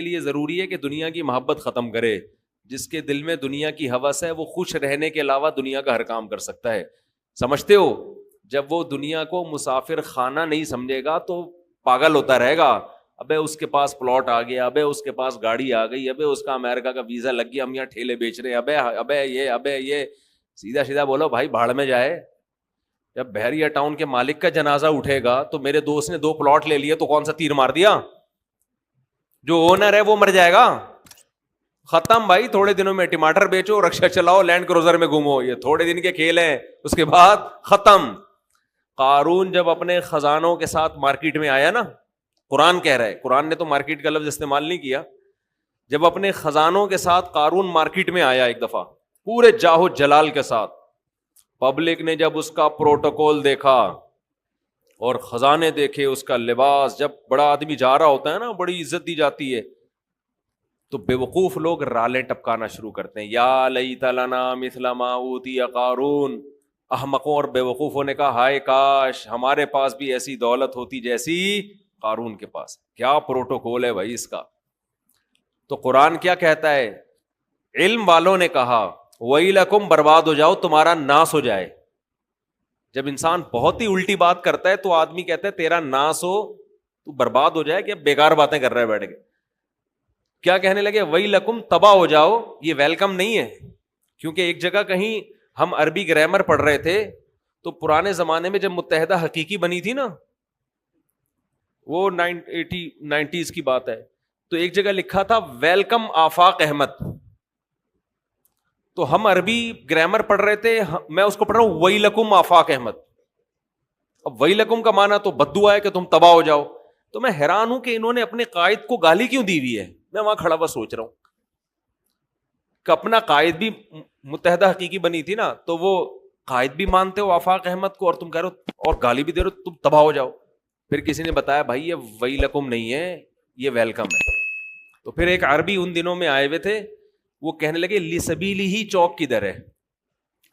لیے ضروری ہے کہ دنیا کی محبت ختم کرے. جس کے دل میں دنیا کی ہوس ہے وہ خوش رہنے کے علاوہ دنیا کا ہر کام کر سکتا ہے. سمجھتے ہو؟ جب وہ دنیا کو مسافر خانہ نہیں سمجھے گا تو پاگل ہوتا رہے گا. ابے اس کے پاس پلاٹ آ گیا, ابے اس کے پاس گاڑی آ گئی, ابے اس کا امریکہ کا ویزا لگ گیا, ہم یہاں ٹھیلے بیچ رہے ہیں, ابے یہ سیدھا سیدھا بولو بھائی بھاڑ میں جائے. جب بحریہ ٹاؤن کے مالک کا جنازہ اٹھے گا تو میرے دوست نے 2 پلاٹ لے لیے تو کون سا تیر مار دیا؟ جو اونر ہے وہ مر جائے گا. ختم بھائی. تھوڑے دنوں میں ٹماٹر بیچو, رکشا چلاؤ, لینڈ کروزر میں گھومو, یہ تھوڑے دن کے کھیل ہیں, اس کے بعد ختم. قارون جب اپنے خزانوں کے ساتھ مارکیٹ میں آیا نا, قرآن کہہ رہا ہے, قرآن نے تو مارکیٹ کا لفظ استعمال نہیں کیا, جب اپنے خزانوں کے ساتھ قارون مارکیٹ میں آیا ایک دفعہ پورے جاہو جلال کے ساتھ, پبلک نے جب اس کا پروٹوکول دیکھا اور خزانے دیکھے, اس کا لباس, جب بڑا آدمی جا رہا ہوتا ہے نا بڑی عزت دی جاتی ہے, تو بے وقوف لوگ رالیں ٹپکانا شروع کرتے ہیں, یا لیت لنا مثل ما اوتی قارون. احمقوں اور بے وقوفوں نے کہا ہائے کاش ہمارے پاس بھی ایسی دولت ہوتی جیسی قارون کے پاس. کیا پروٹوکول ہے بھائی اس کا. تو قرآن کیا کہتا ہے؟ علم والوں نے کہا ویلکم, برباد ہو جاؤ, تمہارا ناس ہو جائے. جب انسان بہت ہی الٹی بات کرتا ہے تو آدمی کہتا ہے تیرا ناس ہو, تو برباد ہو جائے, کہ بیکار باتیں کر رہا ہے بیٹھ کے. کیا کہنے لگے؟ ویلکم, تباہ ہو جاؤ. یہ ویلکم نہیں ہے, کیونکہ ایک جگہ کہیں ہم عربی گرامر پڑھ رہے تھے تو پرانے زمانے میں جب متحدہ حقیقی بنی تھی نا, وہ 90s کی بات ہے, تو ایک جگہ لکھا تھا ویلکم آفاق احمد. تو ہم عربی گرامر پڑھ رہے تھے, میں اس کو پڑھ رہا ہوں ویلکم آفاق احمد. اب ویلکم کا معنی تو بددعا ہے کہ تم تباہ ہو جاؤ. تو میں حیران ہوں کہ انہوں نے اپنے قائد کو گالی کیوں دی ہوئی ہے. میں وہاں کھڑا ہوا سوچ رہا ہوں کہ اپنا قائد بھی متحدہ حقیقی بنی تھی نا, تو وہ قائد بھی مانتے ہو آفاق احمد کو, اور تم کہہ رہے ہو اور گالی بھی دے رہے ہو تم تباہ ہو جاؤ. پھر کسی نے بتایا بھائی یہ ویلکم نہیں ہے, یہ ویلکم ہے. تو پھر ایک عربی ان دنوں میں آئے ہوئے تھے, وہ کہنے لگے لسبیلی ہی چوک کدھر ہے.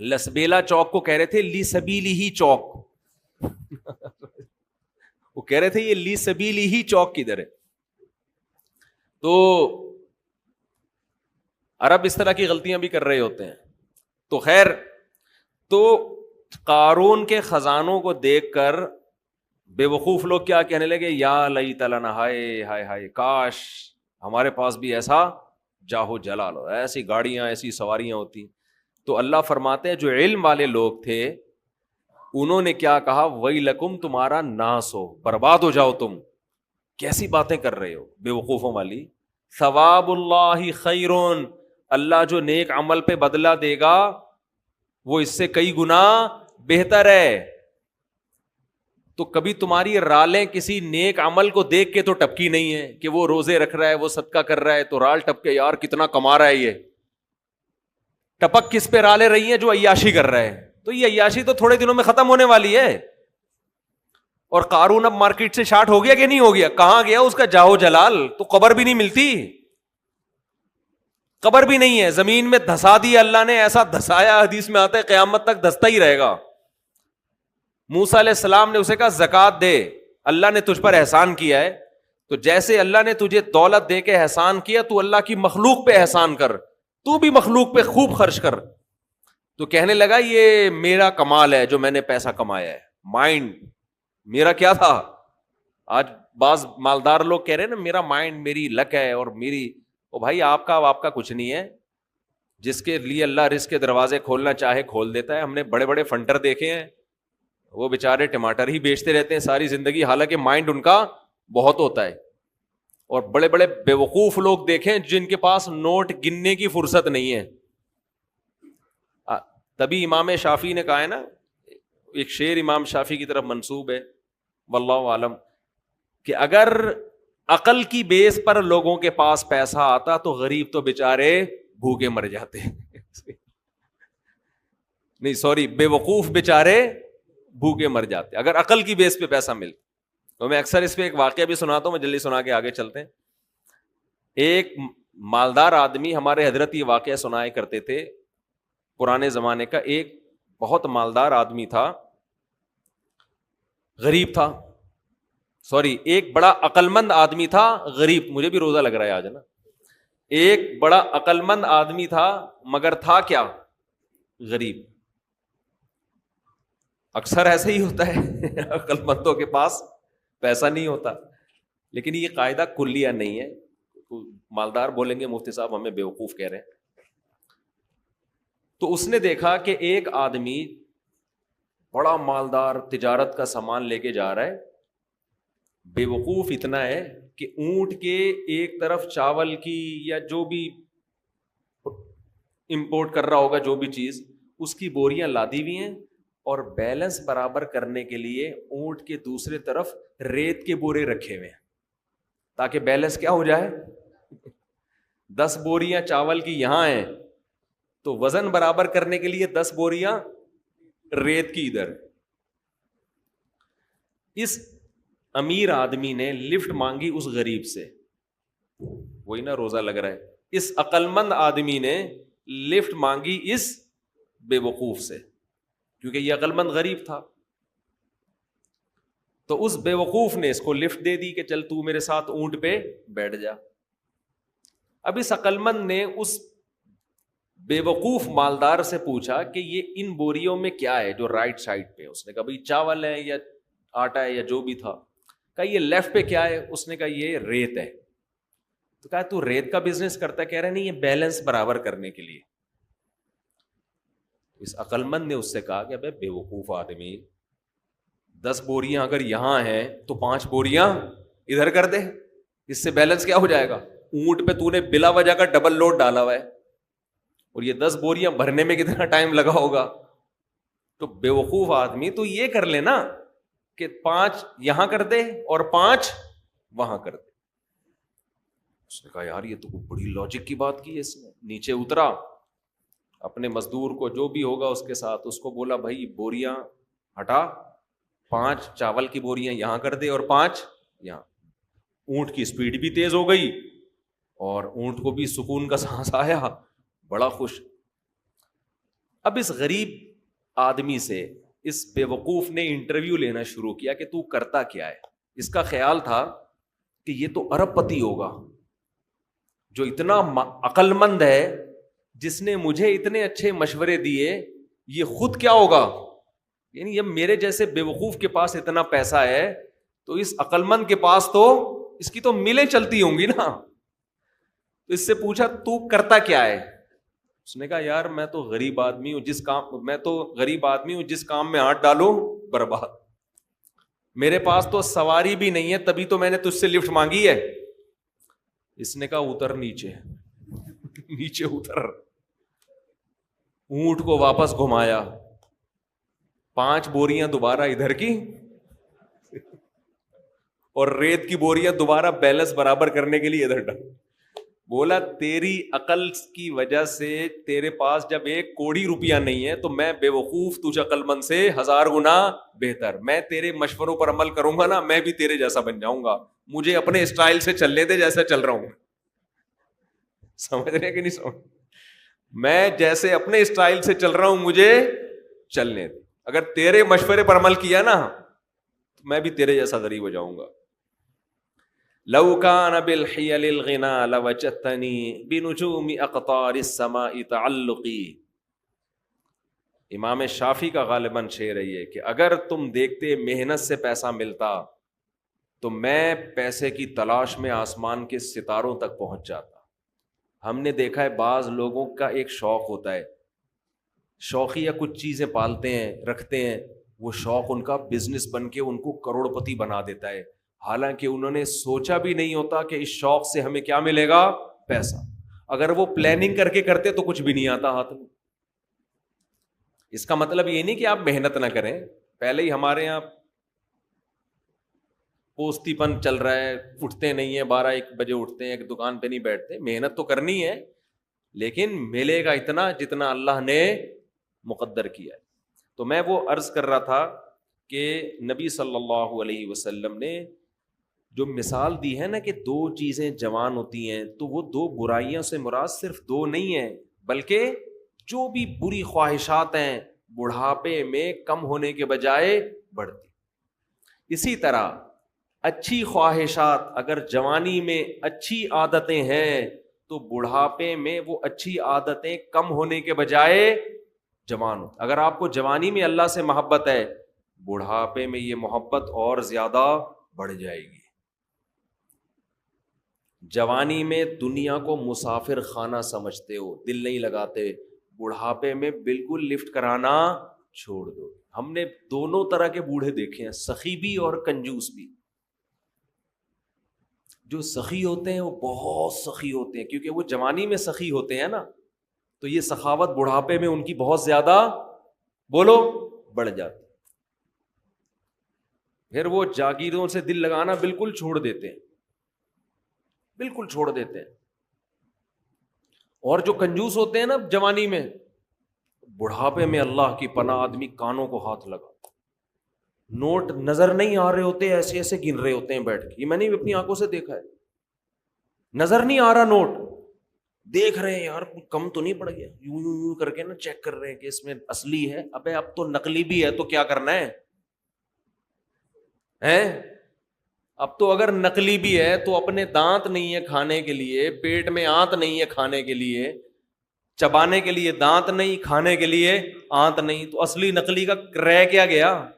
لسبیلا چوک کو کہہ رہے تھے لسبیلی ہی چوک. وہ کہہ رہے تھے یہ لسبیلی ہی چوک کدھر ہے. تو عرب اس طرح کی غلطیاں بھی کر رہے ہوتے ہیں. تو خیر, تو قارون کے خزانوں کو دیکھ کر بے وقوف لوگ کیا کہنے لگے؟ یا لیت لنا, ہائے ہائے ہائے کاش ہمارے پاس بھی ایسا جاہو جلال ہو, ایسی گاڑیاں ایسی سواریاں ہوتی. تو اللہ فرماتے ہیں جو علم والے لوگ تھے انہوں نے کیا کہا؟ ویلکم, تمہارا ناس ہو, برباد ہو جاؤ تم. کیسی باتیں کر رہے ہو بے وقوفوں والی. ثواب اللہ خیرون, اللہ جو نیک عمل پہ بدلہ دے گا وہ اس سے کئی گنا بہتر ہے. تو کبھی تمہاری رالیں کسی نیک عمل کو دیکھ کے تو ٹپکی نہیں ہے کہ وہ روزے رکھ رہا ہے, وہ صدقہ کر رہا ہے, تو رال ٹپ کے یار کتنا کما رہا ہے. یہ ٹپک کس پہ رالیں رہی ہیں؟ جو عیاشی کر رہا ہے. تو یہ عیاشی تو تھوڑے دنوں میں ختم ہونے والی ہے. اور قارون اب مارکیٹ سے شارٹ ہو گیا کہ نہیں ہو گیا؟ کہاں گیا اس کا جاہو جلال؟ تو قبر بھی نہیں ملتی, قبر بھی نہیں ہے, زمین میں دھسا دی اللہ نے, ایسا دھسایا حدیث میں آتا ہے قیامت تک دھستا ہی رہے گا. موسیٰ علیہ السلام نے اسے کہا زکات دے, اللہ نے تجھ پر احسان کیا ہے, تو جیسے اللہ نے تجھے دولت دے کے احسان کیا تو اللہ کی مخلوق پہ احسان کر, تو بھی مخلوق پہ خوب خرچ کر. تو کہنے لگا یہ میرا کمال ہے جو میں نے پیسہ کمایا ہے, مائنڈ میرا کیا تھا. آج بعض مالدار لوگ کہہ رہے ہیں نا میرا مائنڈ, میری لک ہے اور میری, او بھائی آپ کا کچھ نہیں ہے. جس کے لیے اللہ رزق کے دروازے کھولنا چاہے کھول دیتا ہے. ہم نے بڑے بڑے فنٹر دیکھے ہیں, وہ بیچارے ٹماٹر ہی بیچتے رہتے ہیں ساری زندگی, حالانکہ مائنڈ ان کا بہت ہوتا ہے. اور بڑے بڑے بے وقوف لوگ دیکھیں جن کے پاس نوٹ گننے کی فرصت نہیں ہے. تبھی امام شافعی نے کہا ہے نا, ایک شعر امام شافعی کی طرف منسوب ہے واللہ عالم, کہ اگر عقل کی بیس پر لوگوں کے پاس پیسہ آتا تو غریب تو بیچارے بھوکے مر جاتے. نہیں سوری, بے وقوف بیچارے بھوکے مر جاتے اگر عقل کی بیس پہ پیسہ ملتا. تو میں اکثر اس پہ ایک واقعہ بھی سناتا ہوں, میں جلدی سنا کے آگے چلتے ہیں. ایک مالدار آدمی, ہمارے حضرت یہ واقعہ سنائے کرتے تھے پرانے زمانے کا, ایک بہت مالدار آدمی تھا, غریب تھا, سوری، ایک بڑا عقل مند آدمی تھا غریب. مجھے بھی روزہ لگ رہا ہے آج نا. ایک بڑا عقل مند آدمی تھا مگر تھا کیا؟ غریب. اکثر ایسا ہی ہوتا ہے عقل مندوں کے پاس پیسہ نہیں ہوتا. لیکن یہ قاعدہ کلیہ نہیں ہے. مالدار بولیں گے مفتی صاحب ہمیں بیوقوف کہہ رہے ہیں. تو اس نے دیکھا کہ ایک آدمی بڑا مالدار تجارت کا سامان لے کے جا رہا ہے. بیوقوف اتنا ہے کہ اونٹ کے ایک طرف چاول کی یا جو بھی امپورٹ کر رہا ہوگا جو بھی چیز, اس کی بوریاں لادی ہوئی ہیں, اور بیلنس برابر کرنے کے لیے اونٹ کے دوسرے طرف ریت کے بورے رکھے ہوئے ہیں تاکہ بیلنس کیا ہو جائے. 10 بوریاں چاول کی یہاں ہیں تو وزن برابر کرنے کے لیے 10 بوریاں ریت کی ادھر. اس امیر آدمی نے لفٹ مانگی اس غریب سے, وہی نا روزہ لگ رہا ہے. اس عقل مند آدمی نے لفٹ مانگی اس بے وقوف سے, کیونکہ یہ عقل مند غریب تھا. تو اس بے وقوف نے اس کو لفٹ دے دی کہ چل تو میرے ساتھ اونٹ پہ بیٹھ جا. اب اس عقل مند نے اس بے وقوف مالدار سے پوچھا کہ یہ ان بوریوں میں کیا ہے جو رائٹ سائڈ پہ. اس نے کہا بھائی چاول ہے یا آٹا ہے یا جو بھی تھا. کہا یہ لیفٹ پہ کیا ہے؟ اس نے کہا یہ ریت ہے. تو کہا تو ریت کا بزنس کرتا ہے؟ کہہ رہا نہیں, یہ بیلنس برابر کرنے کے لیے. اس عقل مند نے اس سے کہا کہ بے وقوف آدمی, 10 بوریاں اگر یہاں ہیں تو 5 بوریاں ادھر کر دے, اس سے بیلنس کیا ہو جائے گا. اونٹ پہ تو نے بلا وجہ کا ڈبل لوڈ ڈالا ہوا ہے, اور یہ 10 بوریاں بھرنے میں کتنا ٹائم لگا ہوگا. تو بے وقوف آدمی تو یہ کر لے نا کہ 5 یہاں کر دے اور 5 وہاں کر دے. اس نے کہا یار یہ تو بڑی لاجک کی بات کی ہے اس نے. نیچے اترا, اپنے مزدور کو جو بھی ہوگا اس کے ساتھ اس کو بولا بھائی بوریاں ہٹا, 5 چاول کی بوریاں یہاں کر دے اور 5 یہاں. اونٹ کی سپیڈ بھی تیز ہو گئی اور اونٹ کو بھی سکون کا سانس آیا, بڑا خوش. اب اس غریب آدمی سے اس بے وقوف نے انٹرویو لینا شروع کیا کہ تو کرتا کیا ہے. اس کا خیال تھا کہ یہ تو ارب پتی ہوگا جو اتنا عقل مند ہے, جس نے مجھے اتنے اچھے مشورے دیے. یہ خود کیا ہوگا, یعنی جب میرے جیسے بے وقوف کے پاس اتنا پیسہ ہے تو اس عقل مند کے پاس تو اس کی تو ملیں چلتی ہوں گی نا. تو اس سے پوچھا تو کرتا کیا ہے. اس نے کہا یار میں تو غریب آدمی ہوں, جس کام میں ہاتھ ڈالوں برباد. میرے پاس تو سواری بھی نہیں ہے, تبھی تو میں نے تجھ سے لفٹ مانگی ہے. اس نے کہا اتر نیچے. نیچے اتر, اونٹ کو واپس گھمایا, 5 بوریاں دوبارہ ادھر کی اور ریت کی بوریاں دوبارہ بیلنس برابر کرنے کے لیے ادھر ڈال. بولا تیری عقل کی وجہ سے تیرے پاس جب 1 کوڑی روپیہ نہیں ہے تو میں بے وقوف تجھ عقل مند سے 1000 گنا بہتر. میں تیرے مشوروں پر عمل کروں گا نا, میں بھی تیرے جیسا بن جاؤں گا. مجھے اپنے اسٹائل سے چلنے دے جیسا چل رہا ہوں. سمجھ رہے کہ نہیں سمجھ؟ میں جیسے اپنے اسٹائل سے چل رہا ہوں مجھے چلنے دے. اگر تیرے مشورے پر عمل کیا نا تو میں بھی تیرے جیسا غریب ہو جاؤں گا. لو کان بالحیل الغنا لوجدتنی بنجوم اقطار السماء تعلقی. امام شافعی کا غالباً شعر ہے یہ کہ اگر تم دیکھتے محنت سے پیسہ ملتا تو میں پیسے کی تلاش میں آسمان کے ستاروں تک پہنچ جاتا. ہم نے دیکھا ہے بعض لوگوں کا ایک شوق ہوتا ہے, شوقیہ کچھ چیزیں پالتے ہیں رکھتے ہیں, وہ شوق ان کا بزنس بن کے ان کو کروڑ پتی بنا دیتا ہے, حالانکہ انہوں نے سوچا بھی نہیں ہوتا کہ اس شوق سے ہمیں کیا ملے گا, پیسہ. اگر وہ پلاننگ کر کے کرتے تو کچھ بھی نہیں آتا ہاتھ میں. اس کا مطلب یہ نہیں کہ آپ محنت نہ کریں. پہلے ہی ہمارے یہاں پوستی پن چل رہا ہے, اٹھتے نہیں ہیں 12-1 بجے اٹھتے ہیں, ایک دکان پہ نہیں بیٹھتے. محنت تو کرنی ہے لیکن ملے گا اتنا جتنا اللہ نے مقدر کیا ہے. تو میں وہ عرض کر رہا تھا کہ نبی صلی اللہ علیہ وسلم نے جو مثال دی ہے نا کہ 2 چیزیں جوان ہوتی ہیں, تو وہ 2 برائیوں سے مراد صرف 2 نہیں ہیں, بلکہ جو بھی بری خواہشات ہیں بڑھاپے میں کم ہونے کے بجائے بڑھتی. اسی طرح اچھی خواہشات اگر جوانی میں اچھی عادتیں ہیں تو بڑھاپے میں وہ اچھی عادتیں کم ہونے کے بجائے جوان ہو. اگر آپ کو جوانی میں اللہ سے محبت ہے, بڑھاپے میں یہ محبت اور زیادہ بڑھ جائے گی. جوانی میں دنیا کو مسافر خانہ سمجھتے ہو, دل نہیں لگاتے, بڑھاپے میں بالکل لفٹ کرانا چھوڑ دو. ہم نے دونوں طرح کے بوڑھے دیکھے ہیں, سخی بھی اور کنجوس بھی. جو سخی ہوتے ہیں وہ بہت سخی ہوتے ہیں, کیونکہ وہ جوانی میں سخی ہوتے ہیں نا, تو یہ سخاوت بڑھاپے میں ان کی بہت زیادہ بولو بڑھ جاتی. پھر وہ جاگیروں سے دل لگانا بالکل چھوڑ دیتے ہیں, بالکل چھوڑ دیتے ہیں. اور جو کنجوس ہوتے ہیں نا جوانی میں, بڑھاپے میں اللہ کی پناہ آدمی کانوں کو ہاتھ لگا, نوٹ نظر نہیں آ رہے ہوتے, ایسے ایسے گن رہے ہوتے ہیں بیٹھ کے. یہ میں نے اپنی آنکھوں سے دیکھا ہے, نظر نہیں آ رہا نوٹ, دیکھ رہے ہیں یار کم تو نہیں پڑ گیا, یوں یوں یوں کر کے نا چیک کر رہے ہیں کہ اس میں اصلی ہے. ابے اب تو نقلی بھی ہے تو کیا کرنا ہے, اب تو اگر نقلی بھی ہے تو اپنے دانت نہیں ہے کھانے کے لیے, پیٹ میں آنت نہیں ہے کھانے کے لیے, چبانے کے لیے دانت نہیں, کھانے کے لیے آنت نہیں, تو اصلی نقلی کا رہ کیا گیا.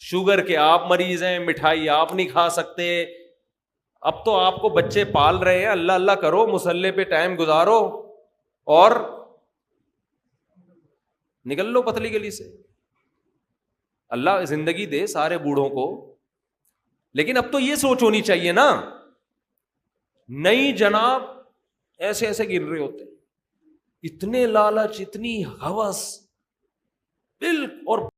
شوگر کے آپ مریض ہیں, مٹھائی آپ نہیں کھا سکتے. اب تو آپ کو بچے پال رہے ہیں, اللہ اللہ کرو, مصلے پہ ٹائم گزارو اور نکل لو پتلی گلی سے. اللہ زندگی دے سارے بوڑھوں کو, لیکن اب تو یہ سوچ ہونی چاہیے نا, نہیں جناب ایسے ایسے گر رہے ہوتے, اتنے لالچ, اتنی ہوس, اور